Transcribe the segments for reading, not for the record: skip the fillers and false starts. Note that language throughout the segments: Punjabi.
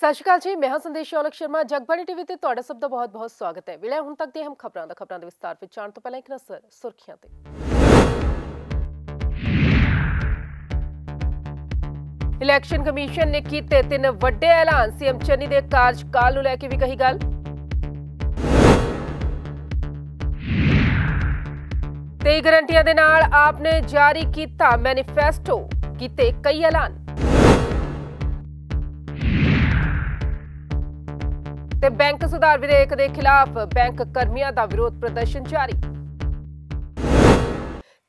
ਸਤਿ ਸ਼੍ਰੀ ਅਕਾਲ ਜੀ, ਮੈਂ ਹਾਂ ਸੰਦੇਸ਼ ਔਲਖ ਸ਼ਰਮਾ। ਜਗਬਾਣੀ ਟੀਵੀ ਤੇ ਤੁਹਾਡਾ ਸਭ ਦਾ ਬਹੁਤ-ਬਹੁਤ ਸਵਾਗਤ ਹੈ। ਵੇਲੇ ਹੁਣ ਤੱਕ ਦੀਆਂ ਅਹਿਮ ਖਬਰਾਂ ਦੇ ਵਿਸਤਾਰ ਵਿੱਚ ਜਾਣ ਤੋਂ ਪਹਿਲਾਂ ਇੱਕ ਨਜ਼ਰ ਸੁਰਖੀਆਂ ਤੇ। ਇਲੈਕਸ਼ਨ ਕਮਿਸ਼ਨ ਨੇ ਕੀਤੇ 3 ਵੱਡੇ ਐਲਾਨ। ਸੀਐਮ ਚੰਨੀ ਦੇ ਕਾਰਜਕਾਲ ਨੂੰ ਲੈ ਕੇ ਵੀ ਕਹੀ ਗੱਲ। ਤੇ ਗਰੰਟੀਆਂ ਦੇ ਨਾਲ ਆਪ ਨੇ ਜਾਰੀ ਕੀਤਾ ਮੈਨੀਫੈਸਟੋ, ਕੀਤੇ ਕਈ ਐਲਾਨ। ਤੇ बैंक सुधार विधेयक के खिलाफ बैंक कर्मियों का विरोध प्रदर्शन जारी।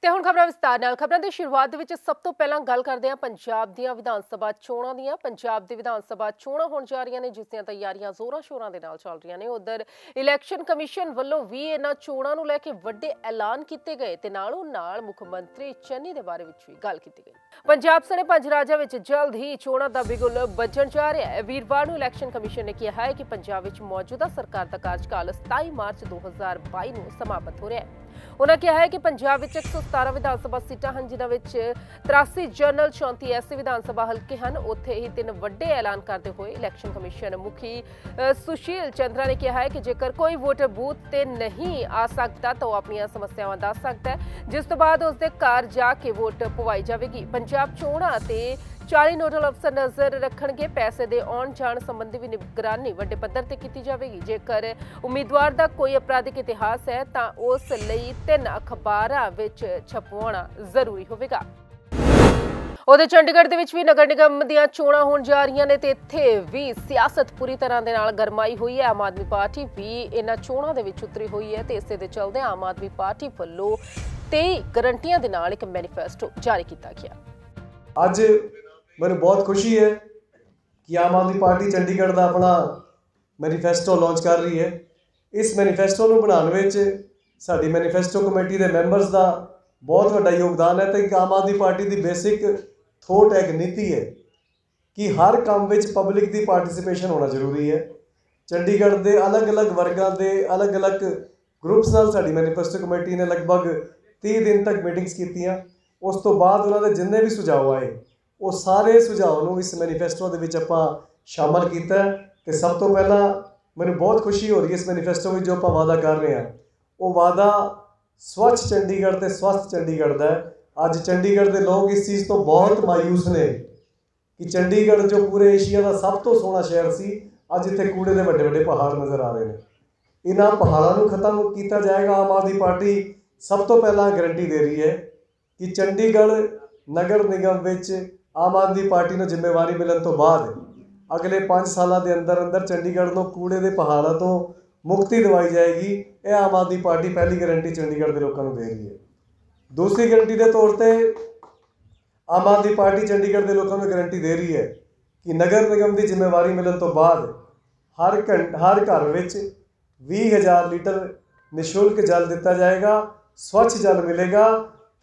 ਤੇ ਹੁਣ ਖਬਰਾਂ ਵਿਸਤਾਰ ਨਾਲ। ਖਬਰਾਂ ਦੀ ਸ਼ੁਰੂਆਤ ਦੇ ਵਿੱਚ ਸਭ ਤੋਂ ਪਹਿਲਾਂ ਗੱਲ ਕਰਦੇ ਹਾਂ ਪੰਜਾਬ ਦੀਆਂ ਵਿਧਾਨ ਸਭਾ ਚੋਣਾਂ ਦੀਆਂ। ਪੰਜਾਬ ਦੀ ਵਿਧਾਨ ਸਭਾ ਚੋਣਾਂ ਹੋਣ ਜਾ ਰਹੀਆਂ ਨੇ, ਜਿਸ ਦੀਆਂ ਤਿਆਰੀਆਂ ਜ਼ੋਰਾਂ ਸ਼ੋਰਾਂ ਦੇ ਨਾਲ ਚੱਲ ਰਹੀਆਂ ਨੇ। ਉਧਰ ਇਲੈਕਸ਼ਨ ਕਮਿਸ਼ਨ ਵੱਲੋਂ ਵੀ ਇਹਨਾਂ ਚੋਣਾਂ ਨੂੰ ਲੈ ਕੇ ਵੱਡੇ ਐਲਾਨ ਕੀਤੇ ਗਏ ਤੇ ਨਾਲੋਂ ਨਾਲ ਮੁੱਖ ਮੰਤਰੀ ਚੰਨੀ ਦੇ ਬਾਰੇ ਵਿੱਚ ਵੀ ਗੱਲ ਕੀਤੀ ਗਈ। ਪੰਜਾਬ ਸਣੇ 5 ਰਾਜਾਂ ਵਿੱਚ ਜਲਦ ਹੀ ਚੋਣਾਂ ਦਾ ਬਿਗੁਲ ਵੱਜਣ ਜਾ ਰਿਹਾ ਹੈ। ਵੀਰਵਾਰ ਨੂੰ ਇਲੈਕਸ਼ਨ ਕਮਿਸ਼ਨ ਨੇ ਕਿਹਾ ਹੈ ਕਿ ਪੰਜਾਬ ਵਿੱਚ ਮੌਜੂਦਾ ਸਰਕਾਰ ਦਾ ਕਾਰਜਕਾਲ 27 ਮਾਰਚ 2022 ਨੂੰ ਸਮਾਪਤ ਹੋ ਰਿਹਾ ਹੈ। उन्होंने कहा है कि पंजाब में 117 विधानसभा सीटां हैं, जिन्हां विच 83 जनरल 34 ऐसे विधानसभा हल्के हैं। उत्थे ही 3 वड्डे ऐलान करते हुए इलैक्शन कमिशन मुखी सुशील चंद्रा ने कहा है कि जेकर कोई वोटर बूथ ते नहीं आ सकता तो अपनी समस्यावां दस सकता है, जिस तो बाद उसके घर जाके वोट पवाई जाएगी। पंजाब चोणां ते 40 नोडल अफसर नज़र रखणगे। पैसे दे आउण जाण संबंधी भी निगरानी वड्डे पद्धर ते कीती जावेगी। जेकर उम्मीदवार दा कोई अपराधिक इतिहास है तां उस लई 3 अखबारां विच छपवाउणा जरूरी होवेगा। उधर चंडीगढ़ दे विच भी नगर निगम दीआं चोणां होण जा रहीआं ने ते इत्थे भी सियासत पूरी तरह दे नाल गरमाई हुई है। आम आदमी पार्टी भी इन्हां चोणां दे विच उतरी हुई है ते इसे दे चलदे आम आदमी पार्टी वल्लों 23 गारंटियां दे नाल एक मैनीफेस्टो जारी कीता गया। अज मैंने बहुत खुशी है कि आम आदमी पार्टी चंडीगढ़ का अपना मैनीफेस्टो लॉन्च कर रही है। इस मैनीफेस्टो को बनाने में साडी मैनीफेस्टो कमेटी के मैंबर्स का बहुत बड़ा योगदान है। तो आम आदमी पार्टी की बेसिक थोट एक नीति है कि हर काम में पब्लिक की पार्टिसिपेशन होना जरूरी है। चंडीगढ़ के अलग अलग वर्गों के अलग अलग ग्रुप्स नाल साडी मैनीफेस्टो कमेटी ने लगभग 30 दिन तक मीटिंग्स कीतियां। उस तो बाद उन्होंने जिन्ने भी सुझाव आए वो सारे सुझाव इस मैनीफेस्टो के विच आपां शामिल किया। तो सब तो पहला मैंने बहुत खुशी हो रही है इस मैनीफेस्टो में जो आप वादा कर रहे हैं, वो वादा स्वच्छ चंडीगढ़ ते स्वस्थ चंडीगढ़ का है। अज चंडीगढ़ के लोग इस चीज़ तो बहुत मायूस ने कि चंडीगढ़ जो पूरे एशिया का सब तो सोहना शहर सी, अज इत्थे कूड़े के वड्डे वड्डे पहाड़ नज़र आ रहे हैं। इन्हां पहाड़ों को खत्म किया जाएगा। आम आदमी पार्टी सब तो पहला गारंटी दे रही है कि चंडीगढ़ नगर निगम विच आम आदमी पार्टी को जिम्मेवारी मिलने तो बाद अगले 5 सालों के अंदर अंदर चंडीगढ़ को कूड़े के पहाड़ों तो मुक्ति दिवाई जाएगी। यह आम आदमी पार्टी पहली गारंटी चंडीगढ़ के लोगों को दे रही है। दूसरी गारंटी के तौर पर आम आदमी पार्टी चंडीगढ़ के लोगों को गारंटी दे रही है कि नगर निगम की जिम्मेवारी मिलने तो बाद हर घर में 20,000 लीटर निःशुल्क जल दिता जाएगा, स्वच्छ जल मिलेगा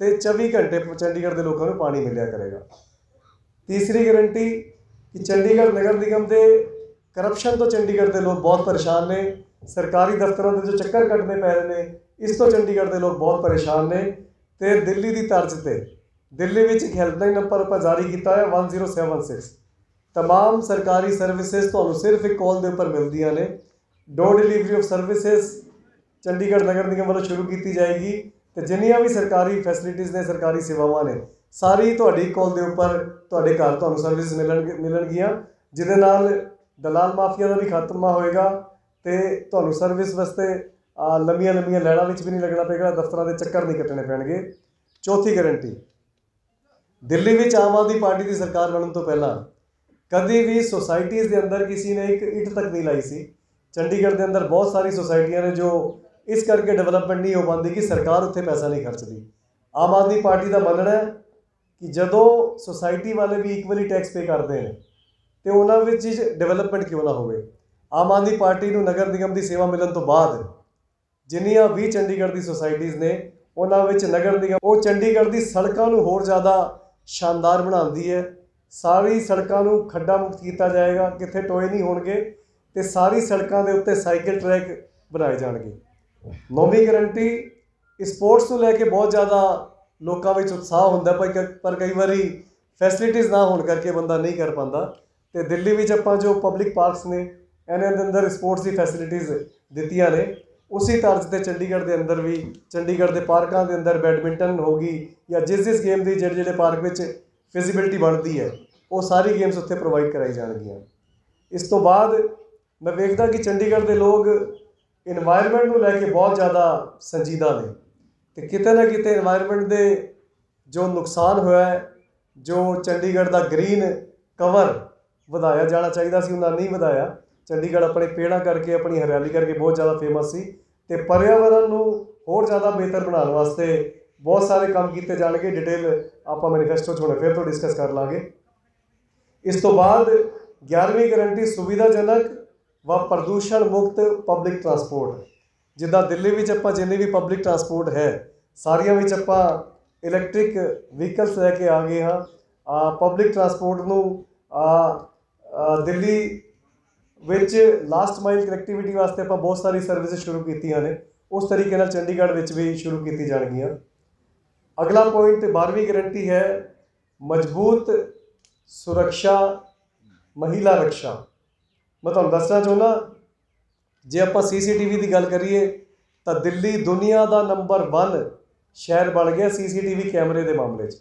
तो 24 घंटे चंडीगढ़ के लोगों को पानी मिलिया करेगा। तीसरी गारंटी कि चंडीगढ़ नगर निगम के करप्शन तो चंडीगढ़ के लोग बहुत परेशान ने। सरकारी दफ्तरों के जो चक्कर कटने पै रहे हैं, इस तो चंडीगढ़ के लोग बहुत परेशान ने। तो दिल्ली की तर्ज से दिल्ली में एक हेल्पलाइन नंबर पर जारी किया है 1076। तमाम सरकारी सर्विसेज तो सिर्फ एक कॉल के उपर मिलदियां ने। Door delivery of services Chandigarh नगर निगम वालों शुरू की जाएगी। तो जिन्नियां भी सरकारी फैसिलिटीज़ ने, सरकारी सेवावां ने, सारी तुहाडी कॉल के उपर तुहाडे घर तुहानूं सर्विस मिलणगियां, जिहदे नाल दलाल माफिया का भी खात्मा होएगा तो तुहानूं सर्विस वास्ते लंबियां लंबियां लैणां विच भी नहीं लगना पेगा, दफ्तरां दे चक्कर नहीं कट्टने पैणगे। चौथी गारंटी, दिल्ली में आम आदमी पार्टी की सरकार बनने तो पहला कभी भी सोसाइटीज़ के अंदर किसी ने एक ईट तक नहीं लाई सी। चंडीगढ़ के अंदर बहुत सारी सोसाइटियां ने जो इस करके डेवलपमेंट नहीं हो पाती कि सरकार उत्थे पैसा नहीं खर्चती। आम आदमी पार्टी का मनना है कि जदों सोसाइटी वाले भी इक्वली टैक्स पे करते हैं तो उन्होंने चीज़ डेवलपमेंट क्यों ना हो। आम आदमी पार्टी को नगर निगम की सेवा मिलने तो बाद जिन्नियां भी चंडीगढ़ की सोसाइटीज़ ने उन्होंने नगर निगम वो चंडीगढ़ की सड़कों को होर ज़्यादा शानदार बनाती है। सारी सड़कों को खड्डा मुक्त किया जाएगा, कितने टोए नहीं होंगे तो सारी सड़कों के उत्ते साइकिल ट्रैक बनाए जाएंगे। 9वीं गारंटी, स्पोर्ट्स को लैके बहुत ज़्यादा लोगों में उत्साह होंदा पर कई बार फैसिलिटीज़ ना होने करके बंदा नहीं कर पाता। ਤੇ ਦਿੱਲੀ ਵਿੱਚ ਆਪਾਂ ਜੋ ਪਬਲਿਕ ਪਾਰਕਸ ਨੇ ਇਹਨਾਂ ਦੇ ਅੰਦਰ ਸਪੋਰਟਸ ਦੀ ਫੈਸਿਲਿਟੀਜ਼ ਦਿੱਤੀਆਂ ਨੇ, ਉਸੇ ਤਰ੍ਹਾਂ ਤੇ ਚੰਡੀਗੜ੍ਹ ਦੇ ਅੰਦਰ ਵੀ ਚੰਡੀਗੜ੍ਹ ਦੇ ਪਾਰਕਾਂ ਦੇ ਅੰਦਰ ਬੈਡਮਿੰਟਨ ਹੋ ਗਈ ਜਾਂ ਜਿਸ ਗੇਮ ਦੀ ਜਿਹੜੇ ਪਾਰਕ ਵਿੱਚ ਫਿਜ਼ੀਬਿਲਿਟੀ ਬਣਦੀ ਹੈ ਉਹ ਸਾਰੀ ਗੇਮਸ ਉੱਥੇ ਪ੍ਰੋਵਾਈਡ ਕਰਾਈ ਜਾਣਗੀਆਂ। ਇਸ ਤੋਂ ਬਾਅਦ ਮੈਂ ਵੇਖਦਾ ਕਿ ਚੰਡੀਗੜ੍ਹ ਦੇ ਲੋਕ ਇਨਵਾਇਰਨਮੈਂਟ ਨੂੰ ਲੈ ਕੇ ਬਹੁਤ ਜ਼ਿਆਦਾ ਸੰਜੀਦਾ ਨੇ ਤੇ ਕਿਤੇ ਨਾ ਕਿਤੇ ਇਨਵਾਇਰਨਮੈਂਟ ਦੇ ਜੋ ਨੁਕਸਾਨ ਹੋਇਆ ਹੈ, ਜੋ ਚੰਡੀਗੜ੍ਹ ਦਾ ਗ੍ਰੀਨ ਕਵਰ ਵਧਾਇਆ ਜਾਣਾ ਚਾਹੀਦਾ ਸੀ ਉਹਨਾਂ ਨਹੀਂ ਵਧਾਇਆ। ਚੰਡੀਗੜ੍ਹ ਆਪਣੇ ਪੇੜਾਂ ਕਰਕੇ, ਆਪਣੀ ਹਰਿਆਲੀ ਕਰਕੇ ਬਹੁਤ ਜ਼ਿਆਦਾ ਫੇਮਸ ਸੀ ਤੇ ਪਰਿਆਵਰਨ ਨੂੰ ਹੋਰ ਜ਼ਿਆਦਾ ਬਿਹਤਰ ਬਣਾਉਣ ਵਾਸਤੇ ਬਹੁਤ ਸਾਰੇ ਕੰਮ ਕੀਤੇ ਜਾਣਗੇ। ਡਿਟੇਲ ਆਪਾਂ ਮੈਨੀਫੈਸਟੋ 'ਚ ਹੁਣ ਫਿਰ ਤੋਂ ਡਿਸਕਸ ਕਰ ਲਾਂਗੇ। ਇਸ ਤੋਂ ਬਾਅਦ 11ਵੀਂ ਗਰੰਟੀ ਸੁਵਿਧਾਜਨਕ व ਪ੍ਰਦੂਸ਼ਣ ਮੁਕਤ ਪਬਲਿਕ ਟਰਾਂਸਪੋਰਟ। ਜਿੱਦਾਂ ਦਿੱਲੀ ਵਿੱਚ ਆਪਾਂ ਜਿੰਨੇ ਵੀ ਪਬਲਿਕ ਟਰਾਂਸਪੋਰਟ ਹੈ ਸਾਰੀਆਂ ਵਿੱਚ ਆਪਾਂ ਇਲੈਕਟ੍ਰਿਕ ਵਹੀਕਲਸ ਲੈ ਕੇ ਆ ਗਏ ਹਾਂ। ਪਬਲਿਕ ਟਰਾਂਸਪੋਰਟ ਨੂੰ ਦਿੱਲੀ ਵਿੱਚ ਲਾਸਟ ਮਾਈਲ ਕਨੈਕਟੀਵਿਟੀ ਵਾਸਤੇ ਆਪਾਂ ਬਹੁਤ ਸਾਰੀ ਸਰਵਿਸਿਜ਼ ਸ਼ੁਰੂ ਕੀਤੀਆਂ ਨੇ, ਉਸ ਤਰੀਕੇ ਨਾਲ ਚੰਡੀਗੜ੍ਹ ਵਿੱਚ ਵੀ ਸ਼ੁਰੂ ਕੀਤੀ ਜਾਣਗੀਆਂ। ਅਗਲਾ ਪੁਆਇੰਟ 12ਵੀਂ ਗਰੰਟੀ ਹੈ ਮਜ਼ਬੂਤ ਸੁਰੱਖਿਆ ਮਹਿਲਾ ਰੱਖਿਆ। ਮੈਂ ਤੁਹਾਨੂੰ ਦੱਸਣਾ ਚਾਹੁੰਦਾ, ਜੇ ਆਪਾਂ CCTV ਦੀ ਗੱਲ ਕਰੀਏ ਤਾਂ ਦਿੱਲੀ ਦੁਨੀਆ ਦਾ ਨੰਬਰ 1 ਸ਼ਹਿਰ ਬਣ ਗਿਆ CCTV ਕੈਮਰੇ ਦੇ ਮਾਮਲੇ 'ਚ।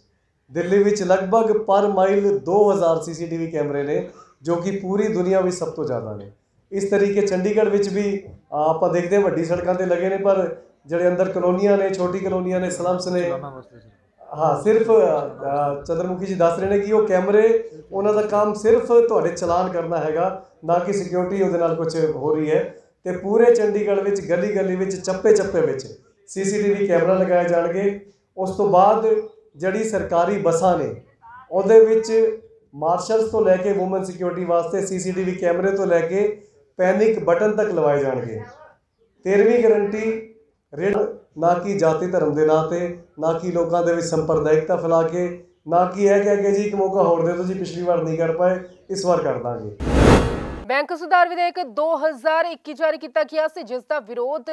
ਦਿੱਲੀ ਵਿੱਚ ਲਗਭਗ ਪਰ ਮਾਈਲ 2000 CCTV ਕੈਮਰੇ ਨੇ ਜੋ ਕਿ ਪੂਰੀ ਦੁਨੀਆ ਵਿੱਚ ਸਭ ਤੋਂ ਜ਼ਿਆਦਾ ਨੇ। ਇਸ ਤਰੀਕੇ ਚੰਡੀਗੜ੍ਹ ਵਿੱਚ ਵੀ ਆਪਾਂ ਦੇਖਦੇ ਹਾਂ ਵੱਡੀ ਸੜਕਾਂ 'ਤੇ ਲੱਗੇ ਨੇ, ਪਰ ਜਿਹੜੇ ਅੰਦਰ ਕਲੋਨੀਆਂ ਨੇ, ਛੋਟੀ ਕਲੋਨੀਆਂ ਨੇ, ਸਲਮਸ ਨੇ, ਹਾਂ ਸਿਰਫ ਚੰਦਰਮੁਖੀ ਜੀ ਦੱਸ ਰਹੇ ਨੇ ਕਿ ਉਹ ਕੈਮਰੇ ਉਹਨਾਂ ਦਾ ਕੰਮ ਸਿਰਫ ਤੁਹਾਡੇ ਚਲਾਨ ਕਰਨਾ ਹੈਗਾ, ਨਾ ਕਿ ਸਿਕਿਉਰਿਟੀ ਉਹਦੇ ਨਾਲ ਕੁਝ ਹੋ ਰਹੀ ਹੈ। ਤੇ ਪੂਰੇ ਚੰਡੀਗੜ੍ਹ ਵਿੱਚ ਗਲੀ ਗਲੀ ਵਿੱਚ ਚੱਪੇ ਚੱਪੇ ਵਿੱਚ CCTV ਕੈਮਰਾ ਲਗਾਏ ਜਾਣਗੇ। ਉਸ ਤੋਂ ਬਾਅਦ ਜਿਹੜੀ ਸਰਕਾਰੀ ਬੱਸਾਂ ਨੇ ਉਹਦੇ ਵਿੱਚ ਮਾਰਸ਼ਲਸ ਤੋਂ ਲੈ ਕੇ ਵੂਮਨ ਸਿਕਿਉਰਿਟੀ ਵਾਸਤੇ CCTV ਕੈਮਰੇ ਤੋਂ ਲੈ ਕੇ ਪੈਨਿਕ ਬਟਨ ਤੱਕ ਲਵਾਏ ਜਾਣਗੇ। 13ਵੀਂ ਗਰੰਟੀ ਰਿਣ ਨਾ ਕਿ ਜਾਤੀ ਧਰਮ ਦੇ ਨਾਂ 'ਤੇ, ਨਾ ਕਿ ਲੋਕਾਂ ਦੇ ਵਿੱਚ ਸੰਪਰਦਾਇਕਤਾ ਫੈਲਾ ਕੇ, ਨਾ ਕਿ ਇਹ ਕਹਿ ਕੇ ਜੀ ਇੱਕ ਮੌਕਾ ਹੋਰ ਦੇ ਦਿਓ ਜੀ, ਪਿਛਲੀ ਵਾਰ ਨਹੀਂ ਕਰ ਪਾਏ ਇਸ ਵਾਰ ਕਰ ਦਾਂਗੇ। ਬੈਂਕ ਸੁਧਾਰ ਵਿਧੇਇਕ 2021 ਜਾਰੀ ਕੀਤਾ ਗਿਆ ਸੀ, ਜਿਸ ਦਾ ਵਿਰੋਧ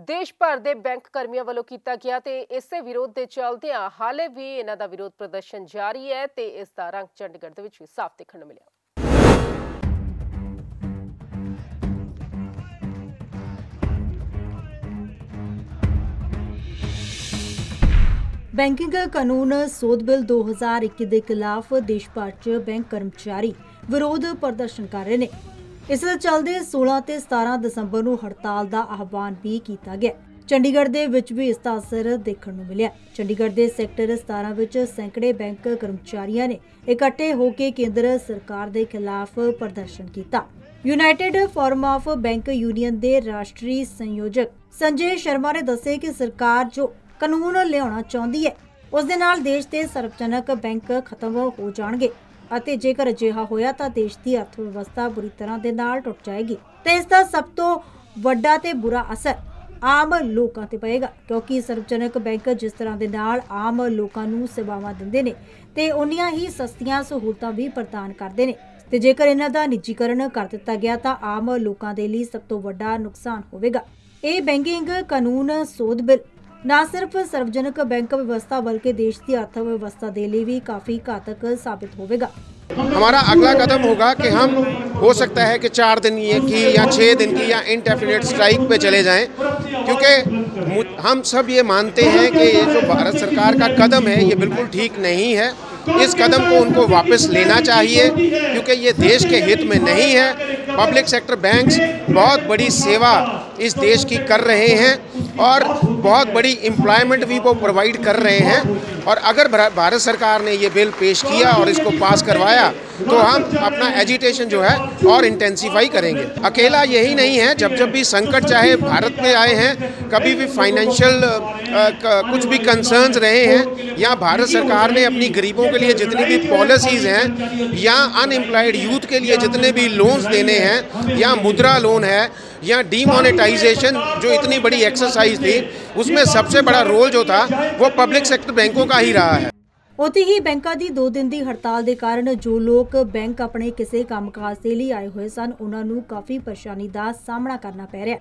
ਦੇਸ਼ ਭਰ ਦੇ ਬੈਂਕ ਕਰਮੀਆਂ ਵੱਲੋਂ ਕੀਤਾ ਗਿਆ ਤੇ ਇਸੇ ਵਿਰੋਧ ਦੇ ਚੱਲਦਿਆਂ ਹਾਲੇ ਵੀ ਇਹਨਾਂ ਦਾ ਵਿਰੋਧ ਪ੍ਰਦਰਸ਼ਨ ਜਾਰੀ ਹੈ ਤੇ ਇਸ ਦਾ ਰੰਗ ਚੰਡੀਗੜ੍ਹ ਦੇ ਵਿੱਚ ਵੀ ਸਾਫ਼ ਦੇਖਣ ਨੂੰ ਮਿਲਿਆ। ਬੈਂਕਿੰਗ ਕਾਨੂੰਨ ਸੋਧ ਬਿੱਲ 2021 ਦੇ ਖਿਲਾਫ ਦੇਸ਼ ਭਰ 'ਚ ਬੈਂਕ ਕਰਮਚਾਰੀ ਵਿਰੋਧ ਪ੍ਰਦਰਸ਼ਨ ਕਰ ਰਹੇ ਨੇ। ਇਸ ਦੇ ਚੱਲਦੇ 16 ਤੇ 17 ਦਸੰਬਰ ਨੂੰ ਹੜਤਾਲ ਦਾ ਆਹਵਾਨ ਵੀ ਕੀਤਾ ਗਿਆ। ਚੰਡੀਗੜ੍ਹ ਦੇ ਵਿੱਚ ਵੀ ਇਸ ਦਾ ਅਸਰ ਦੇਖਣ ਨੂੰ ਮਿਲਿਆ। ਚੰਡੀਗੜ੍ਹ ਦੇ ਸੈਕਟਰ 17 ਵਿੱਚ ਸੈਂਕੜੇ ਬੈਂਕ ਕਰਮਚਾਰੀਆਂ ਨੇ ਇਕੱਠੇ ਹੋ ਕੇ ਕੇਂਦਰ ਸਰਕਾਰ ਦੇ ਖਿਲਾਫ ਪ੍ਰਦਰਸ਼ਨ ਕੀਤਾ। United forum of bank union ਦੇ ਰਾਸ਼ਟਰੀ ਸੰਯੋਜਕ ਸੰਜੇ ਸ਼ਰਮਾ ਨੇ ਦੱਸਿਆ ਕਿ ਸਰਕਾਰ ਜੋ ਕਾਨੂੰਨ ਲਿਆਉਣਾ ਚਾਹੁੰਦੀ ਹੈ ਉਸ ਦੇ ਨਾਲ ਦੇਸ਼ ਦੇ ਸਰਵਜਨਕ ਬੈਂਕ ਖਤਮ ਹੋ ਜਾਣਗੇ ਅਤੇ ਜੇਕਰ ਅਜਿਹਾ ਹੋਇਆ ਤਾਂ ਦੇਸ਼ ਦੀ ਅਰਥ ਵਿਵਸਥਾ ਬੁਰੀ ਤਰ੍ਹਾਂ ਦੇ ਨਾਲ ਟੁੱਟ ਜਾਏਗੀ ਤੇ ਇਸ ਦਾ ਸਭ ਤੋਂ ਵੱਡਾ ਤੇ ਬੁਰਾ ਅਸਰ ਆਮ ਲੋਕਾਂ ਤੇ ਪਏਗਾ, ਕਿਉਂਕਿ ਸਰਵਜਨਕ ਬੈਂਕ ਜਿਸ ਤਰ੍ਹਾਂ ਦੇ ਨਾਲ ਆਮ ਲੋਕਾਂ ਨੂੰ ਸੇਵਾਵਾਂ ਦਿੰਦੇ ਨੇ ਤੇ ਉਨੀਆਂ ਹੀ ਸਸਤੀਆਂ ਸਹੂਲਤਾਂ ਵੀ ਪ੍ਰਦਾਨ ਕਰਦੇ ਨੇ ਤੇ ਜੇਕਰ ਇਹਨਾਂ ਦਾ ਨਿੱਜੀਕਰਨ ਕਰ ਦਿੱਤਾ ਗਿਆ ਤਾਂ ਆਮ ਲੋਕਾਂ ਦੇ ਲਈ ਸਭ ਤੋਂ ਵੱਡਾ ਨੁਕਸਾਨ ਹੋਵੇਗਾ। ਇਹ ਬੈਂਕਿੰਗ ਕਾਨੂੰਨ ਸੋਧ ਬਿੱਲ ਨਾ सिर्फ सार्वजनिक बैंक व्यवस्था बल्कि देश की अर्थव्यवस्था के लिए भी काफी घातक साबित होगा। हमारा अगला कदम होगा कि हम हो सकता है कि 4 दिन की या 6 दिन की या इंडेफिनिट स्ट्राइक पे चले जाएं, क्योंकि हम सब ये मानते हैं कि ये जो भारत सरकार का कदम है ये बिल्कुल ठीक नहीं है। इस कदम को उनको वापस लेना चाहिए क्योंकि ये देश के हित में नहीं है। पब्लिक सेक्टर बैंक्स बहुत बड़ी सेवा इस देश की कर रहे हैं और बहुत बड़ी एम्प्लॉयमेंट भी वो प्रोवाइड कर रहे हैं, और अगर भारत सरकार ने ये बिल पेश किया और इसको पास करवाया तो हम अपना एजिटेशन जो है और इंटेंसिफाई करेंगे। अकेला यही नहीं है, जब जब भी संकट चाहे भारत में आए हैं, कभी भी फाइनेंशियल कुछ भी कंसर्न्स रहे हैं, या भारत सरकार ने अपनी गरीबों के लिए जितनी भी पॉलिसीज़ हैं या अनएम्प्लॉयड यूथ के लिए जितने भी लोन्स देने हैं या मुद्रा लोन है या डीमोनेटाइजेशन जो इतनी बड़ी एक्सरसाइज थी, उसमें सबसे बड़ा रोल जो था वो पब्लिक सेक्टर बैंकों का ही रहा है। ਉੱਥੇ ਹੀ ਬੈਂਕਾਂ ਦੀ 2 ਦਿਨ ਦੀ ਹੜਤਾਲ ਦੇ ਕਾਰਨ ਜੋ ਲੋਕ ਬੈਂਕ ਆਪਣੇ ਕਿਸੇ ਕੰਮਕਾਜ ਦੇ ਲਈ ਆਏ ਹੋਏ ਸਨ ਉਹਨਾਂ ਨੂੰ ਕਾਫੀ ਪਰੇਸ਼ਾਨੀ ਦਾ ਸਾਹਮਣਾ ਕਰਨਾ ਪੈ ਰਿਹਾ।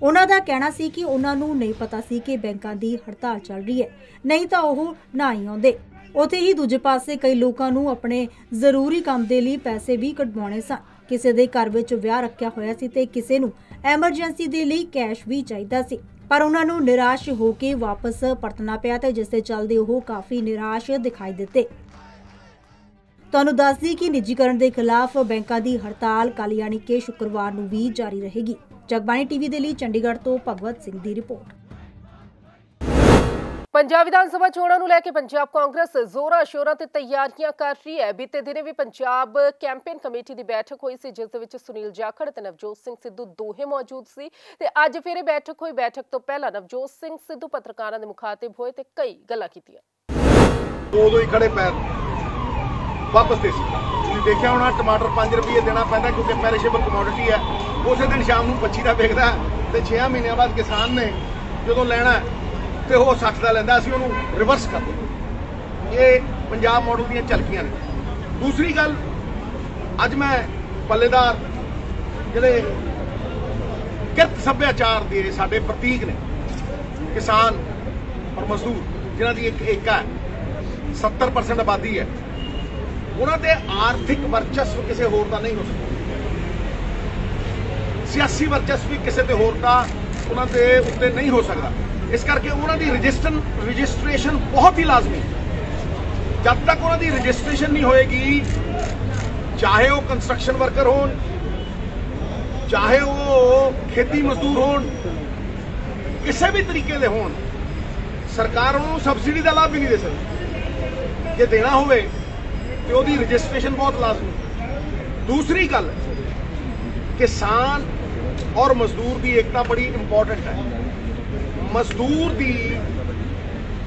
ਉਹਨਾਂ ਦਾ ਕਹਿਣਾ ਸੀ ਕਿ ਉਹਨਾਂ ਨੂੰ ਨਹੀਂ ਪਤਾ ਸੀ ਕਿ ਬੈਂਕਾਂ ਦੀ ਹੜਤਾਲ ਚੱਲ ਰਹੀ ਹੈ, ਨਹੀਂ ਤਾਂ ਉਹ ਨਾ ਹੀ ਆਉਂਦੇ। ਉੱਥੇ ਹੀ ਦੂਜੇ ਪਾਸੇ ਕਈ ਲੋਕਾਂ ਨੂੰ ਆਪਣੇ ਜ਼ਰੂਰੀ ਕੰਮ ਦੇ ਲਈ ਪੈਸੇ ਵੀ ਕਢਵਾਉਣੇ ਸਨ। ਕਿਸੇ ਦੇ ਘਰ ਵਿੱਚ ਵਿਆਹ ਰੱਖਿਆ ਹੋਇਆ ਸੀ ਤੇ ਕਿਸੇ ਨੂੰ ਐਮਰਜੈਂਸੀ ਦੇ ਲਈ ਕੈਸ਼ ਵੀ ਚਾਹੀਦਾ ਸੀ, ਪਰ ਉਹਨਾਂ ਨੂੰ ਨਿਰਾਸ਼ ਹੋ ਕੇ ਵਾਪਸ ਪਰਤਣਾ ਪਿਆ ਤੇ ਜਿਸ ਦੇ ਚੱਲਦੇ ਉਹ ਕਾਫੀ ਨਿਰਾਸ਼ ਦਿਖਾਈ ਦਿੱਤੇ। ਤੁਹਾਨੂੰ ਦੱਸ ਦਈਏ ਕਿ ਨਿੱਜੀਕਰਨ ਦੇ ਖਿਲਾਫ ਬੈਂਕਾਂ ਦੀ ਹੜਤਾਲ ਕੱਲ੍ਹ ਯਾਨੀ ਕਿ ਸ਼ੁੱਕਰਵਾਰ ਨੂੰ ਵੀ ਜਾਰੀ ਰਹੇਗੀ। ਜਗਬਾਣੀ ਟੀਵੀ ਦੇ ਲਈ ਚੰਡੀਗੜ੍ਹ ਤੋਂ ਭਗਵਤ ਸਿੰਘ ਦੀ ਰਿਪੋਰਟ। ਪੰਜਾਬ ਵਿਧਾਨ ਸਭਾ ਚੋਣਾਂ ਨੂੰ ਲੈ ਕੇ ਪੰਜਾਬ ਕਾਂਗਰਸ ਜ਼ੋਰਾਂ ਸ਼ੋਰਾਂ ਤੇ ਤਿਆਰੀਆਂ ਕਰ ਰਹੀ ਹੈ। ਬੀਤੇ ਦਿਨੇ ਵੀ ਪੰਜਾਬ ਕੈਂਪੇਨ ਕਮੇਟੀ ਦੀ ਬੈਠਕ ਹੋਈ ਸੀ, ਜਿਸ ਦੇ ਵਿੱਚ ਸੁਨੀਲ ਜਾਖੜ ਤੇ ਨਵਜੋਤ ਸਿੰਘ ਸਿੱਧੂ ਦੋਹੇ ਮੌਜੂਦ ਸੀ ਤੇ ਅੱਜ ਫਿਰ ਇਹ ਬੈਠਕ ਹੋਈ। ਬੈਠਕ ਤੋਂ ਪਹਿਲਾਂ ਨਵਜੋਤ ਸਿੰਘ ਸਿੱਧੂ ਪੱਤਰਕਾਰਾਂ ਦੇ ਮੁਖਾਤਿਬ ਹੋਏ ਤੇ ਕਈ ਗੱਲਾਂ ਕੀਤੀਆਂ। ਉਦੋਂ ਹੀ ਖੜੇ ਪੈਰ ਵਾਪਸ ਦੇ ਸੀ। ਤੁਸੀਂ ਦੇਖਿਆ ਹੋਣਾ ਟਮਾਟਰ 5 ਰੁਪਏ ਦੇਣਾ ਪੈਂਦਾ ਕਿਉਂਕਿ ਪੈਰਿਸ਼ੇਬਲ ਕਮੋਡਿਟੀ ਹੈ। ਉਸੇ ਦਿਨ ਸ਼ਾਮ ਨੂੰ 25 ਦਾ ਵਿਕਦਾ ਤੇ 6 ਮਹੀਨਿਆਂ ਬਾਅਦ ਕਿਸਾਨ ਨੇ ਜਦੋਂ ਲੈਣਾ ਤੇ ਉਹ 60 ਦਾ ਲੈਂਦਾ, ਅਸੀਂ ਉਹਨੂੰ ਰਿਵਰਸ ਕਰ ਦਿੰਦੇ। ਇਹ ਪੰਜਾਬ ਮਾਡਲ ਦੀਆਂ ਝਲਕੀਆਂ ਨੇ। ਦੂਸਰੀ ਗੱਲ, ਅੱਜ ਮੈਂ ਪੱਲੇਦਾਰ ਜਿਹੜੇ ਕਿਰਤ ਸੱਭਿਆਚਾਰ ਦੇ ਸਾਡੇ ਪ੍ਰਤੀਕ ਨੇ, ਕਿਸਾਨ ਔਰ ਮਜ਼ਦੂਰ, ਜਿਨ੍ਹਾਂ ਦੀ ਇੱਕ ਏਕਾ ਹੈ, 70% ਆਬਾਦੀ ਹੈ, ਉਹਨਾਂ ਦੇ ਆਰਥਿਕ ਵਰਚਸਵ ਕਿਸੇ ਹੋਰ ਦਾ ਨਹੀਂ ਹੋ ਸਕਦਾ। ਸਿਆਸੀ ਵਰਚਸਵ ਵੀ ਕਿਸੇ ਤੇ ਹੋਰ ਦਾ ਉਹਨਾਂ ਦੇ ਉੱਤੇ ਨਹੀਂ ਹੋ ਸਕਦਾ। ਇਸ ਕਰਕੇ ਉਹਨਾਂ ਦੀ ਰਜਿਸਟ੍ਰੇਸ਼ਨ ਬਹੁਤ ਹੀ ਲਾਜ਼ਮੀ ਹੈ। ਜਦ ਤੱਕ ਉਹਨਾਂ ਦੀ ਰਜਿਸਟ੍ਰੇਸ਼ਨ ਨਹੀਂ ਹੋਏਗੀ, ਚਾਹੇ ਉਹ ਕੰਸਟਰਕਸ਼ਨ ਵਰਕਰ ਹੋਣ, ਚਾਹੇ ਉਹ ਖੇਤੀ ਮਜ਼ਦੂਰ ਹੋਣ, ਕਿਸੇ ਵੀ ਤਰੀਕੇ ਦੇ ਹੋਣ, ਸਰਕਾਰ ਉਹਨੂੰ ਸਬਸਿਡੀ ਦਾ ਲਾਭ ਵੀ ਨਹੀਂ ਦੇ ਸਕਦੀ। ਜੇ ਦੇਣਾ ਹੋਵੇ ਤੇ ਉਹਦੀ ਰਜਿਸਟ੍ਰੇਸ਼ਨ ਬਹੁਤ ਲਾਜ਼ਮੀ। ਦੂਸਰੀ ਗੱਲ, ਕਿਸਾਨ ਔਰ ਮਜ਼ਦੂਰ ਦੀ ਏਕਤਾ ਬੜੀ ਇੰਪੋਰਟੈਂਟ ਹੈ। ਮਜ਼ਦੂਰ ਦੀ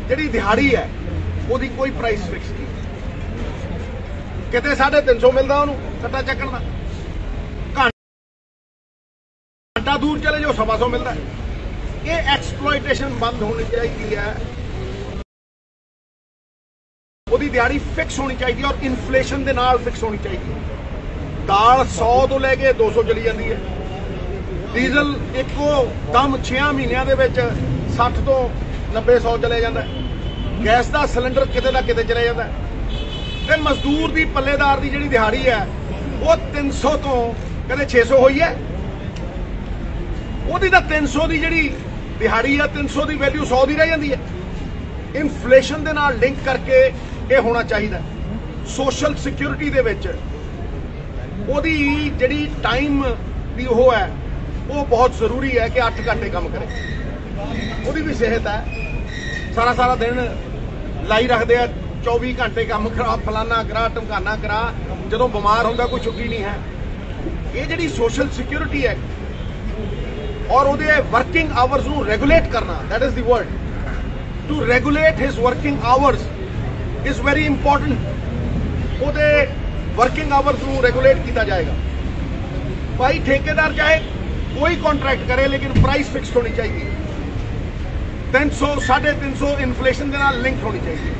ਜਿਹੜੀ ਦਿਹਾੜੀ ਹੈ ਉਹਦੀ ਕੋਈ ਪ੍ਰਾਈਸ ਫਿਕਸ ਨਹੀਂ। ਕਿਤੇ 350 ਮਿਲਦਾ ਉਹਨੂੰ ਕੱਟਾ ਚੱਕਣ ਦਾ, ਘੰਟਾ ਦੂਰ ਚਲੇ ਜਾਓ 125 ਮਿਲਦਾ। ਇਹ ਐਕਸਪਲੋਇਟੇਸ਼ਨ ਬੰਦ ਹੋਣੀ ਚਾਹੀਦੀ ਹੈ। ਉਹਦੀ ਦਿਹਾੜੀ ਫਿਕਸ ਹੋਣੀ ਚਾਹੀਦੀ ਹੈ ਔਰ ਇਨਫਲੇਸ਼ਨ ਦੇ ਨਾਲ ਫਿਕਸ ਹੋਣੀ ਚਾਹੀਦੀ ਹੈ। ਦਾਲ 100 ਤੋਂ ਲੈ ਕੇ 200 ਚਲੀ ਜਾਂਦੀ ਹੈ। ਡੀਜ਼ਲ ਇੱਕੋ ਦਮ 6 ਮਹੀਨਿਆਂ ਦੇ ਵਿੱਚ 60 ਤੋਂ 90-100 ਚਲੇ ਜਾਂਦਾ। ਗੈਸ ਦਾ ਸਿਲੰਡਰ ਕਿਤੇ ਦਾ ਕਿਤੇ ਚਲੇ ਜਾਂਦਾ। ਤੇ ਮਜ਼ਦੂਰ ਦੀ ਪੱਲੇਦਾਰ ਦੀ ਜਿਹੜੀ ਦਿਹਾੜੀ ਹੈ ਉਹ 300 ਤੋਂ ਕਦੇ 600 ਹੋਈ ਹੈ। ਉਹਦੀ ਤਾਂ 300 ਦੀ ਜਿਹੜੀ ਦਿਹਾੜੀ ਹੈ, 300 ਦੀ ਵੈਲਿਊ 100 ਦੀ ਰਹਿ ਜਾਂਦੀ ਹੈ। ਇਨਫਲੇਸ਼ਨ ਦੇ ਨਾਲ ਲਿੰਕ ਕਰਕੇ ਇਹ ਹੋਣਾ ਚਾਹੀਦਾ। ਸੋਸ਼ਲ ਸਿਕਿਉਰਿਟੀ ਦੇ ਵਿੱਚ ਉਹਦੀ ਜਿਹੜੀ ਟਾਈਮ ਦੀ ਉਹ ਹੈ ਉਹ ਬਹੁਤ ਜ਼ਰੂਰੀ ਹੈ ਕਿ 8 ਘੰਟੇ ਕੰਮ ਕਰੇ। ਉਹਦੀ ਵੀ ਸਿਹਤ ਹੈ। ਸਾਰਾ ਦਿਨ ਲਾਈ ਰੱਖਦੇ ਆ, 24 ਘੰਟੇ ਕੰਮ ਕਰਾ, ਫਲਾਨਾ ਕਰਾ, ਢਮਕਾਨਾ ਕਰਾ, ਜਦੋਂ ਬਿਮਾਰ ਹੁੰਦਾ ਕੋਈ ਛੁੱਟੀ ਨਹੀਂ ਹੈ। ਇਹ ਜਿਹੜੀ ਸੋਸ਼ਲ ਸਿਕਿਉਰਿਟੀ ਹੈ ਔਰ ਉਹਦੇ ਵਰਕਿੰਗ ਆਵਰਸ ਨੂੰ ਰੈਗੂਲੇਟ ਕਰਨਾ, that is the word. To regulate his working hours is very important. ਉਹਦੇ ਵਰਕਿੰਗ ਆਵਰਸ ਨੂੰ ਰੈਗੂਲੇਟ ਕੀਤਾ ਜਾਏਗਾ। ਭਾਈ ਠੇਕੇਦਾਰ ਚਾਹੇ ਕੋਈ ਕੰਟਰੈਕਟ करे लेकिन प्राइस फिक्स होनी चाहिए। 300 350 इन्फ्लेशन के नाल लिंक होनी चाहिए।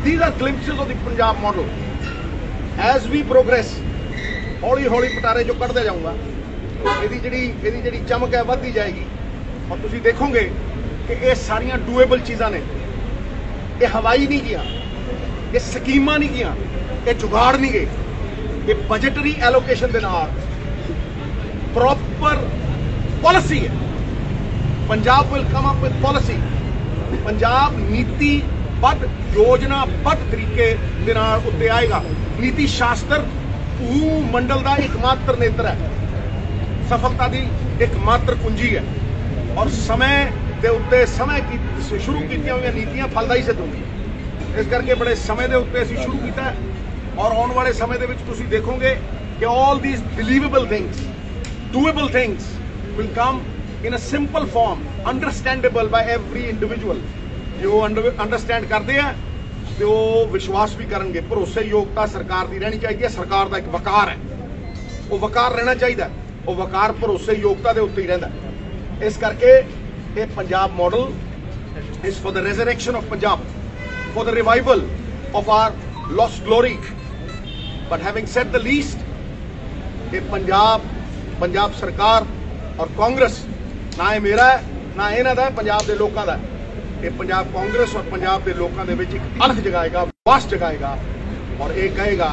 These are glimpses of the Punjab model. As we progress, हौली हौली पटारे जो कटते जाऊंगा, ਇਹਦੀ ਜਿਹੜੀ ਚਮਕ ਹੈ ਵੱਧਦੀ ਜਾਏਗੀ ਔਰ ਤੁਸੀਂ ਦੇਖੋਗੇ ਕਿ ਇਹ ਸਾਰੀਆਂ ਡੂਏਬਲ ਚੀਜ਼ਾਂ ਨੇ। ਇਹ ਹਵਾਈ ਨਹੀਂ ਗਿਆ, ਇਹ ਸਕੀਮਾਂ ਨਹੀਂ ਗਿਆ, ਇਹ ਜੁਗਾੜ ਨਹੀਂ ਗਏ। ਇਹ ਬਜਟਰੀ ਐਲੋਕੇਸ਼ਨ ਦੇ ਨਾਲ ਪ੍ਰੋਪਰ ਪਾਲਿਸੀ ਹੈ। Punjab will come up with policy. Punjab ਨੀਤੀ ਬੱਧ ਯੋਜਨਾ ਬੱਧ ਤਰੀਕੇ ਦੇ ਨਾਲ ਉੱਤੇ ਆਏਗਾ। ਨੀਤੀ ਸ਼ਾਸਤਰ ਭੂ ਮੰਡਲ ਦਾ ਇੱਕਮਾਤਰ ਨੇਤਰ ਹੈ, ਸਫਲਤਾ ਦੀ ਇੱਕਮਾਤਰ ਕੁੰਜੀ ਹੈ ਔਰ ਸਮੇਂ ਦੇ ਉੱਤੇ ਸ਼ੁਰੂ ਕੀਤੀਆਂ ਹੋਈਆਂ ਨੀਤੀਆਂ ਫਲਦਾਈ ਸਿੱਧ ਹੋਣਗੀਆਂ। ਇਸ ਕਰਕੇ ਬੜੇ ਸਮੇਂ ਦੇ ਉੱਤੇ ਅਸੀਂ ਸ਼ੁਰੂ ਕੀਤਾ ਔਰ ਆਉਣ ਵਾਲੇ ਸਮੇਂ ਦੇ ਵਿੱਚ ਤੁਸੀਂ ਦੇਖੋਗੇ ਕਿ all these believable things, doable things will come in a simple form, understandable by every individual। ਜੋ ਅੰਡਰਸਟੈਂਡ ਕਰਦੇ ਆ ਤੇ ਉਹ ਵਿਸ਼ਵਾਸ ਵੀ ਕਰਨਗੇ। ਭਰੋਸੇਯੋਗਤਾ ਸਰਕਾਰ ਦੀ ਰਹਿਣੀ ਚਾਹੀਦੀ ਹੈ। ਸਰਕਾਰ ਦਾ ਇੱਕ ਵਕਾਰ ਹੈ, ਉਹ ਵਕਾਰ ਰਹਿਣਾ ਚਾਹੀਦਾ। ਉਹ ਵਕਾਰ ਭਰੋਸੇਯੋਗਤਾ ਦੇ ਉੱਤੇ ਹੀ ਰਹਿੰਦਾ। ਇਸ ਕਰਕੇ ਇਹ Punjab model is for the resurrection of Punjab, for the revival of our lost glory। But having said the least, ये पंजाब सरकार और कांग्रेस ना ये मेरा है ना इन्हां दा, पंजाब दे लोकां दा। ये पंजाब कांग्रेस और पंजाब दे लोकां दे विच इक अलग जगाएगा। विश्वास जगाएगा और एक कहेगा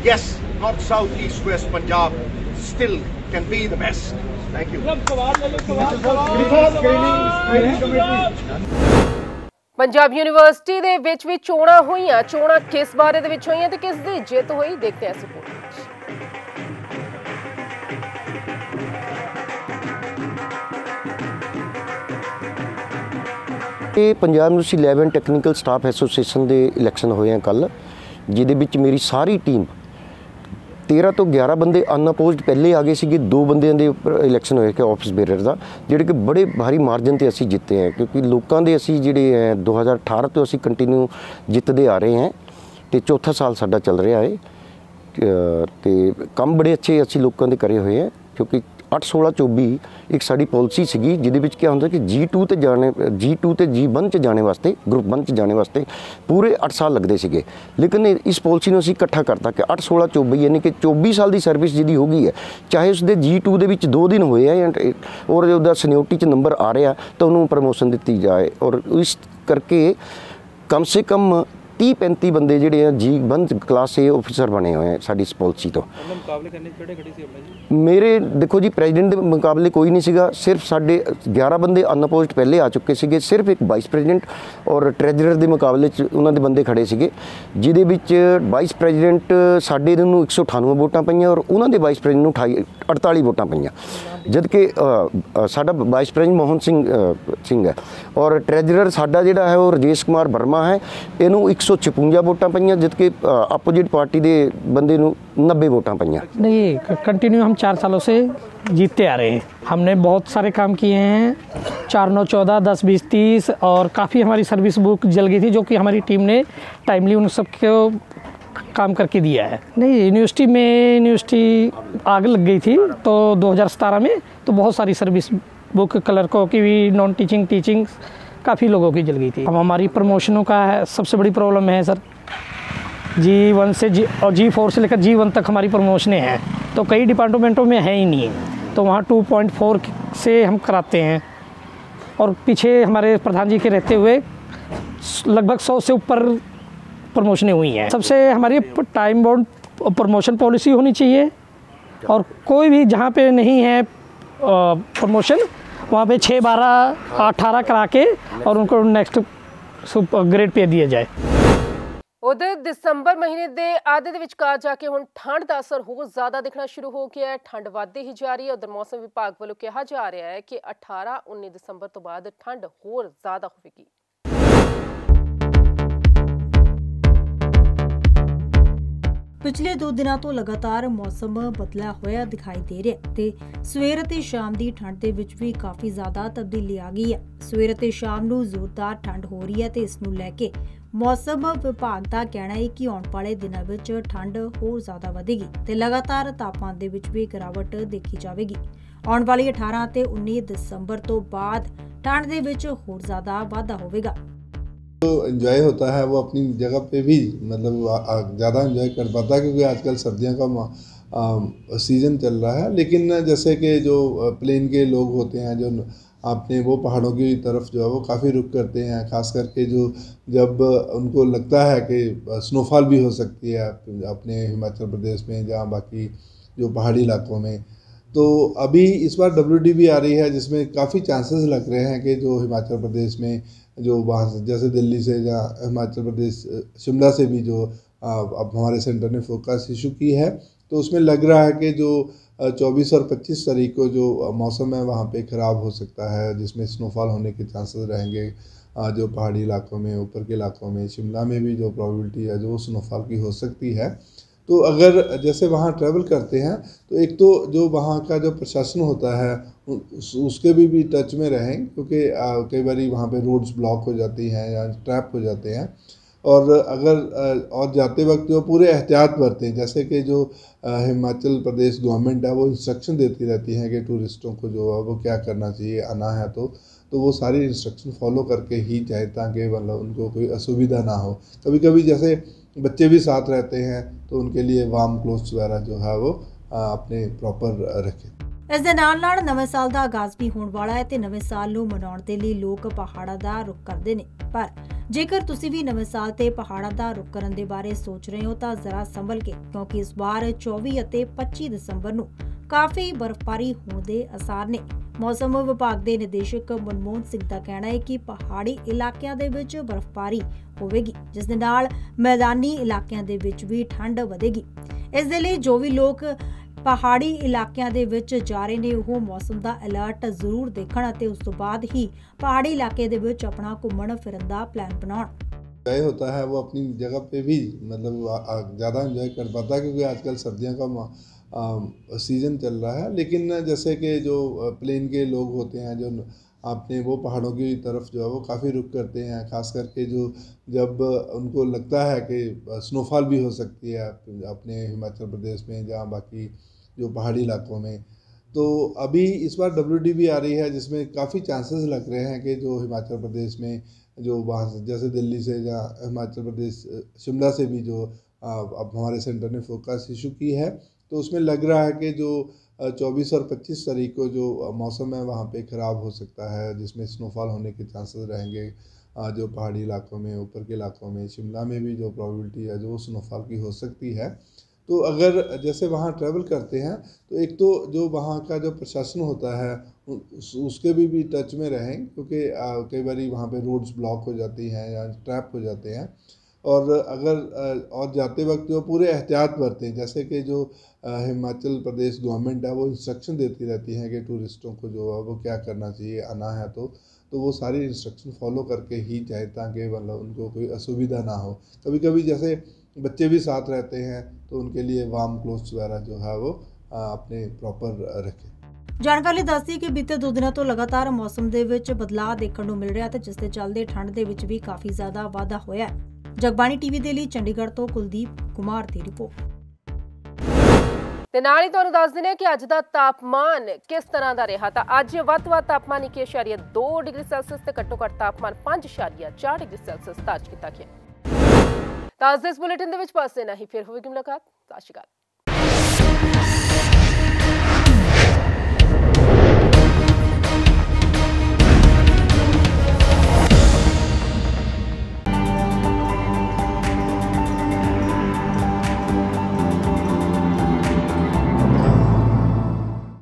yes, north south east west Punjab still can be the best. Thank you. Punjab university ਦੇ ਵਿੱਚ ਵੀ ਚੋਣਾਂ ਹੋਈਆਂ। ਚੋਣਾਂ ਕਿਸ ਬਾਰੇ ਦੇ ਵਿੱਚ ਹੋਈਆਂ ਤੇ ਕਿਸ ਦੀ ਜਿੱਤ ਹੋਈ, ਦੇਖਦੇ ਹਾਂ ਇਸ ਰਿਪੋਰਟ ਵਿੱਚ। ਇਹ Punjab university 11 technical staff association ਦੇ ਇਲੈਕਸ਼ਨ ਹੋਏ ਆ ਕੱਲ, ਜਿਹਦੇ ਵਿੱਚ ਮੇਰੀ ਸਾਰੀ ਟੀਮ 13 ਤੋਂ 11 ਬੰਦੇ ਅਨਅਪੋਜ਼ਡ ਪਹਿਲੇ ਆ ਗਏ ਸੀਗੇ। 2 ਬੰਦਿਆਂ ਦੇ ਉੱਪਰ ਇਲੈਕਸ਼ਨ ਹੋਇਆ ਕਿ ਆਫਿਸ ਬੇਰਰ ਦਾ, ਜਿਹੜੇ ਕਿ ਬੜੇ ਭਾਰੀ ਮਾਰਜਨ ਤੇ ਅਸੀਂ ਜਿੱਤੇ ਹੈ, ਕਿਉਂਕਿ ਲੋਕਾਂ ਦੇ ਅਸੀਂ ਜਿਹੜੇ ਹੈ 2018 ਤੋਂ ਅਸੀਂ ਕੰਟੀਨਿਊ ਜਿੱਤਦੇ ਆ ਰਹੇ ਹਾਂ ਤੇ ਚੌਥਾ ਸਾਲ ਸਾਡਾ ਚੱਲ ਰਿਹਾ ਹੈ ਤੇ ਕੰਮ ਬੜੇ ਅੱਛੇ ਅਸੀਂ ਲੋਕਾਂ ਦੇ ਕਰੇ ਹੋਏ ਹੈ। ਕਿਉਂਕਿ 8/16/24 ਇੱਕ ਸਾਡੀ ਪਾਲਿਸੀ ਸੀਗੀ, ਜਿਹਦੇ ਵਿੱਚ ਕੀ ਹੁੰਦਾ ਕਿ G2 ਤੇ G1 ਚ ਜਾਣੇ ਵਾਸਤੇ, ਗਰੁੱਪ 1 ਚ ਜਾਣੇ ਵਾਸਤੇ ਪੂਰੇ 8 ਸਾਲ ਲੱਗਦੇ ਸੀਗੇ। ਲੇਕਿਨ ਇਸ ਪਾਲਿਸੀ ਨੂੰ ਅਸੀਂ ਇਕੱਠਾ ਕਰਤਾ ਕਿ 8/16/24 ਯਾਨੀ ਕਿ 24 ਸਾਲ ਦੀ ਸਰਵਿਸ ਜਿਹਦੀ ਹੋ ਗਈ ਹੈ, ਚਾਹੇ ਉਸਦੇ G2 ਦੇ ਵਿੱਚ 2 ਦਿਨ ਹੋਏ ਆ ਔਰ ਉਹਦਾ ਸੀਨੀਅਰਟੀ 'ਚ ਨੰਬਰ ਆ ਰਿਹਾ ਤਾਂ ਉਹਨੂੰ ਪ੍ਰਮੋਸ਼ਨ ਦਿੱਤੀ ਜਾਏ। ਔਰ ਇਸ ਕਰਕੇ ਕਮ ਸੇ ਕਮ 30-35 ਬੰਦੇ ਜਿਹੜੇ ਆ G1 ਕਲਾਸ A ਆਫਿਸਰ ਬਣੇ ਹੋਏ ਆ ਸਾਡੀ ਇਸ ਪਾਲਿਸੀ ਤੋਂ। ਮੇਰੇ ਦੇਖੋ ਜੀ, ਪ੍ਰੈਜ਼ੀਡੈਂਟ ਦੇ ਮੁਕਾਬਲੇ ਕੋਈ ਨਹੀਂ ਸੀਗਾ, ਸਿਰਫ ਸਾਡੇ 11 ਬੰਦੇ ਅਨਅਪੋਜ਼ਡ ਪਹਿਲੇ ਆ ਚੁੱਕੇ ਸੀਗੇ। ਸਿਰਫ ਇੱਕ ਵਾਈਸ ਪ੍ਰੈਜ਼ੀਡੈਂਟ ਔਰ ਟ੍ਰੈਜਰਰ ਦੇ ਮੁਕਾਬਲੇ 'ਚ ਉਹਨਾਂ ਦੇ ਬੰਦੇ ਖੜੇ ਸੀਗੇ, ਜਿਹਦੇ ਵਿੱਚ ਵਾਈਸ ਪ੍ਰੈਜ਼ੀਡੈਂਟ ਸਾਡੇ ਨੂੰ 198 ਵੋਟਾਂ ਪਈਆਂ ਔਰ ਉਹਨਾਂ ਦੇ ਵਾਈਸ ਪ੍ਰੈਜ਼ੀਡੈਂਟ ਨੂੰ 48 ਵੋਟਾਂ ਪਈਆਂ, ਜਦ ਕਿ ਸਾਡਾ ਵਾਈਸ ਪ੍ਰੈਜ਼ੀਡੈਂਟ ਮੋਹਨ ਸਿੰਘ ਹੈ ਔਰ ਟ੍ਰੈਜਰਰ ਸਾਡਾ ਜਿਹੜਾ ਹੈ ਉਹ ਰਾਜੇਸ਼ ਕੁਮਾਰ ਵਰਮਾ ਹੈ, ਇਹਨੂੰ 156 ਵੋਟਾਂ ਪਈਆਂ, ਜਦ कि अपोजिट पार्टी के बंदे 90 वोटां पईयां। नहीं, कंटिन्यू हम 4 सालों से जीतते आ रहे हैं। हमने बहुत सारे काम किए हैं, 4, 9, 14, 10, 20, 30 और काफ़ी हमारी सर्विस बुक जल गई थी, जो कि हमारी टीम ने टाइमली उन सब को काम करके दिया है। नहीं, यूनिवर्सिटी आग लग गई थी तो 2017 में तो बहुत सारी सर्विस बुक क्लर्कों की भी, नॉन टीचिंग काफ़ी लोगों की जल गई थी। अब हमारी प्रमोशनों का सबसे बड़ी प्रॉब्लम है सर, G1 से G4 से लेकर G1 तक हमारी प्रमोशनें हैं, तो कई डिपार्टमेंटों में है ही नहीं है, तो वहाँ 2.4 से हम कराते हैं। और पीछे हमारे प्रधान जी के रहते हुए लगभग 100 से ऊपर प्रमोशनें हुई हैं। सबसे हमारी टाइम बाउंड प्रमोशन पॉलिसी होनी चाहिए और कोई भी जहाँ पे नहीं है प्रमोशन वहाँ पे 6, 12, 18 करा के और उनको नेक्स्ट ग्रेड पे दिया जाए। उधर दिसंबर महीने के आधे विचकार जाके हुण ठंड का असर होर ज़्यादा दिखना शुरू हो गया है। ठंड वधदी ही जा रही है। उधर मौसम विभाग वालों कहा जा रहा है कि 18-19 दिसंबर तो बाद ठंड होर ज़्यादा होगी। पिछले 2 दिनों तो लगातार मौसम बदला होया दिखाई दे रहा है ते सवेर ते शाम की ठंड दे विच भी काफ़ी ज़्यादा तब्दीली आ गई है। सवेर ते शाम नूं जोरदार ठंड हो रही है ते इस नूं लैके मौसम विभाग का कहना है कि आने वाले दिनों में ठंड होर ज़्यादा वधेगी ते लगातार तापमान दे विच भी गिरावट देखी जाएगी। आने वाली 18 ते 19 दिसंबर तो बाद ठंड दे विच होर ज़्यादा वाधा होवेगा। जो एंजॉय होता है वो अपनी जगह पे भी मतलब ज़्यादा एंजॉय कर पाता है, क्योंकि आजकल सर्दियों का सीज़न चल रहा है। लेकिन जैसे कि जो प्लेन के लोग होते हैं, जो अपने वो पहाड़ों की तरफ जो है वो काफ़ी रुख करते हैं, ख़ास करके जो जब उनको लगता है कि स्नोफॉल भी हो सकती है अपने हिमाचल प्रदेश में, जहाँ बाकी जो पहाड़ी इलाकों में। तो अभी इस बार WD भी आ रही है, जिसमें काफ़ी चांसेस लग रहे हैं कि जो हिमाचल प्रदेश में जो वहाँ से जैसे दिल्ली से या हिमाचल प्रदेश शिमला से भी जो अब हमारे सेंटर ने फोरकास्ट इशू की है, तो उसमें लग रहा है कि जो 24 और 25 तारीख को जो मौसम है वहाँ पे ख़राब हो सकता है, जिसमें स्नोफॉल होने के चांसेस रहेंगे। जो पहाड़ी इलाकों में, ऊपर के इलाकों में, शिमला में भी जो प्रोबेबिलिटी है जो स्नोफॉल की हो सकती है। तो अगर जैसे वहाँ ट्रैवल करते हैं तो एक तो जो वहाँ का जो प्रशासन होता है उसके भी टच में रहें, क्योंकि कई बार वहाँ पे रोड्स ब्लॉक हो जाती हैं या ट्रैप हो जाते हैं। और अगर और जाते वक्त जो पूरे एहतियात बरतें, जैसे कि जो हिमाचल प्रदेश गवर्नमेंट है वो इंस्ट्रक्शन देती रहती है कि टूरिस्टों को जो है वो क्या करना चाहिए, आना है तो वो सारी इंस्ट्रक्शन फॉलो करके ही जाए, ताकि मतलब उनको कोई असुविधा ना हो। कभी कभी जैसे बच्चे भी साथ रहते हैं तो उनके लिए वार्म क्लोथ्स वगैरह जो है वो अपने प्रॉपर रखें। इस दे नाल नवें साल का आगाज़ भी होने वाला है ते नवें साल नूं मनाउण दे लई लोग पहाड़ां दा रुख करदे ने, पर ਜੇਕਰ ਤੁਸੀਂ ਵੀ ਨਵੇਂ ਸਾਲ ਤੇ ਪਹਾੜਾਂ ਦਾ ਰੁੱਖ ਕਰਨ ਦੇ ਬਾਰੇ ਸੋਚ ਰਹੇ ਹੋ ਤਾਂ ਜ਼ਰਾ ਸੰਭਲ ਕੇ, ਕਿਉਂਕਿ ਇਸ ਵਾਰ 24 ਅਤੇ 25 ਦਸੰਬਰ ਨੂੰ ਕਾਫੀ ਬਰਫ਼ਬਾਰੀ ਹੋਣ ਦੇ ਆਸਾਰ ਨੇ। ਮੌਸਮ ਵਿਭਾਗ ਦੇ ਨਿदेशक ਮਨਮੋਹਨ ਸਿੰਘ ਦਾ ਕਹਿਣਾ ਹੈ ਕਿ ਪਹਾੜੀ ਇਲਾਕਿਆਂ ਦੇ ਵਿੱਚ ਬਰਫ਼ਬਾਰੀ ਹੋਵੇਗੀ, ਜਿਸ ਦੇ ਨਾਲ ਮੈਦਾਨੀ ਇਲਾਕਿਆਂ ਦੇ ਵਿੱਚ ਵੀ ਠੰਡ ਵਧੇਗੀ। ਇਸ ਦੇ ਲਈ ਜੋ ਵੀ ਲੋਕ ਪਹਾੜੀ ਇਲਾਕਿਆਂ ਦੇ ਵਿੱਚ ਜਾ ਰਹੇ ਨੇ ਉਹ ਮੌਸਮ ਦਾ ਅਲਰਟ ਜ਼ਰੂਰ ਦੇਖਣ ਅਤੇ ਉਸ ਤੋਂ ਬਾਅਦ ਹੀ ਪਹਾੜੀ ਇਲਾਕੇ ਦੇ ਵਿੱਚ ਆਪਣਾ ਘੁੰਮਣ ਫਿਰਨ ਦਾ ਪਲਾਨ ਬਣਾਉਣ। एंजॉय होता है वो अपनी जगह पे भी मतलब ज़्यादा एंजॉय कर पाता है, क्योंकि आजकल सर्दियों का सीज़न चल रहा है। लेकिन जैसे कि जो प्लेन के लोग होते हैं जो अपने वो पहाड़ों की तरफ जो है वो काफ़ी रुख करते हैं, ख़ास करके जो जब उनको लगता है कि स्नोफॉल भी हो सकती है अपने हिमाचल प्रदेश में, जहाँ बाकी जो पहाड़ी इलाकों में। तो अभी इस बार WD भी आ रही है, जिसमें काफ़ी चांसेस लग रहे हैं कि जो हिमाचल प्रदेश में जो वहाँ से जैसे दिल्ली से या हिमाचल प्रदेश शिमला से भी जो अब हमारे सेंटर ने फोरकास्ट इशू की है, तो उसमें लग रहा है कि जो 24 और 25 तारीख को जो मौसम है वहाँ पे ख़राब हो सकता है, जिसमें स्नोफॉल होने के चांसेस रहेंगे। जो पहाड़ी इलाकों में, ऊपर के इलाकों में, शिमला में भी जो प्रोबेबिलिटी है जो स्नोफॉल की हो सकती है। तो अगर जैसे वहाँ ट्रैवल करते हैं तो एक तो जो वहाँ का जो प्रशासन होता है उसके भी टच में रहें, क्योंकि कई बार वहाँ पे रोड्स ब्लॉक हो जाती हैं या ट्रैप हो जाते हैं। और अगर और जाते वक्त जो पूरे एहतियात बरतें, जैसे कि जो हिमाचल प्रदेश गवर्नमेंट है वो इंस्ट्रक्शन देती रहती है कि टूरिस्टों को जो है वो क्या करना चाहिए, आना है तो वो सारी इंस्ट्रक्शन फॉलो करके ही जाए, ताकि मतलब उनको कोई असुविधा ना हो। कभी कभी जैसे बच्चे भी साथ रहते हैं तो उनके लिए वार्म क्लोथ्स वगैरह जो है वो अपने प्रॉपर रखें। ਜਾਣਕਾਰੀ ਲਈ ਦੱਸਦੀ ਕਿ ਬੀਤੇ 2 ਦਿਨਾਂ ਤੋਂ ਲਗਾਤਾਰ ਮੌਸਮ ਦੇ ਵਿੱਚ ਬਦਲਾਅ ਦੇਖਣ ਨੂੰ ਮਿਲ ਰਿਹਾ ਤੇ ਜਿਸ ਦੇ ਚੱਲਦੇ ਠੰਡ ਦੇ ਵਿੱਚ ਵੀ ਕਾਫੀ ਜ਼ਿਆਦਾ ਵਾਧਾ ਹੋਇਆ ਹੈ। ਜਗਬਾਣੀ ਟੀਵੀ ਦੇ ਲਈ ਚੰਡੀਗੜ੍ਹ ਤੋਂ ਕੁਲਦੀਪ ਕੁਮਾਰ ਦੀ ਰਿਪੋਰਟ। ਤੇ ਨਾਲ ਹੀ ਤੁਹਾਨੂੰ ਦੱਸ ਦਿੰਦੇ ਹਾਂ ਕਿ ਅੱਜ ਦਾ ਤਾਪਮਾਨ ਕਿਸ ਤਰ੍ਹਾਂ ਦਾ ਰਿਹਾ। ਤਾਂ ਅੱਜ ਵੱਧ ਤੋਂ ਵੱਧ ਤਾਪਮਾਨ 21.2 ਡਿਗਰੀ ਸੈਲਸੀਅਸ ਤੇ ਘੱਟੋ ਘੱਟ ਤਾਪਮਾਨ 5.4 ਡਿਗਰੀ ਸੈਲਸੀਅਸ ਦਰਜ ਕੀਤਾ ਗਿਆ। ਤਾਂ ਅੱਜ ਦੇ ਇਸ ਬੁਲੇਟਿਨ ਦੇ ਵਿੱਚ ਬਸ ਇੰਨਾ ਹੀ, ਫਿਰ ਹੋਵੇਗੀ ਮੁਲਾਕਾਤ। ਸਤਿ ਸ਼੍ਰੀ ਅਕਾਲ।